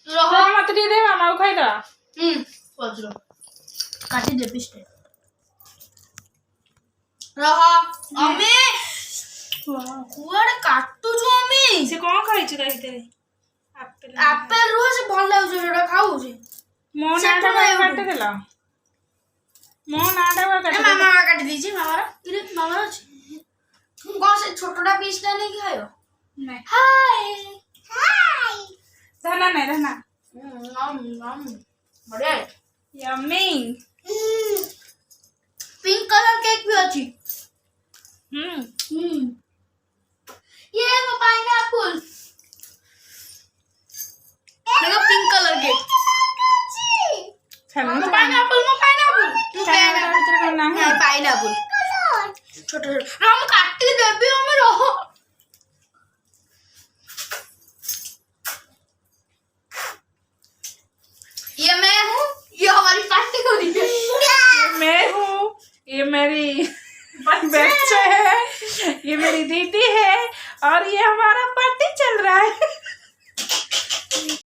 ରହ ମତେ ଟିକେ ଦେ ମାମାକୁ ଖାଇଦବା। ବଜ୍ର କାଟି ଦେ ପିସ୍ଟେ ରହ ଆମେ କୁଆଡେ କାଟୁଛୁ ଆମେ ସେ କଣ ଖାଇଛୁ ତା ଭିତରେ? ଆପେଲ ରୁହ ସେ ଭଲ ଲାଗୁଛି ସେଟା ଖାଉଛି ମୋ ନାଁଟା କାଟିଦେଲ। ମୋ ନାଁଟା ମାମା କାଟି ଦେଇଛି ମାମାର ଅଛି କଣ ସେ ଛୋଟଟା ପିସ୍ଟା ନେଇକି ଖାଇବ ହାଇ ଧନା ନାଇଁ ଧନା ବଢିଆ यम्मी पिंक कलर केक भी अच्छी ये वो पाइनएप्पल देखो pink colour cake pineapple pineapple छोटे छोटे हम काटी देबी हम रहो ये मैं हूँ ये हमारी पार्टी हो रही है मैं हूँ ये मेरी बच्चे है ये मेरी दीदी है और ये हमारा पार्टी चल रहा है।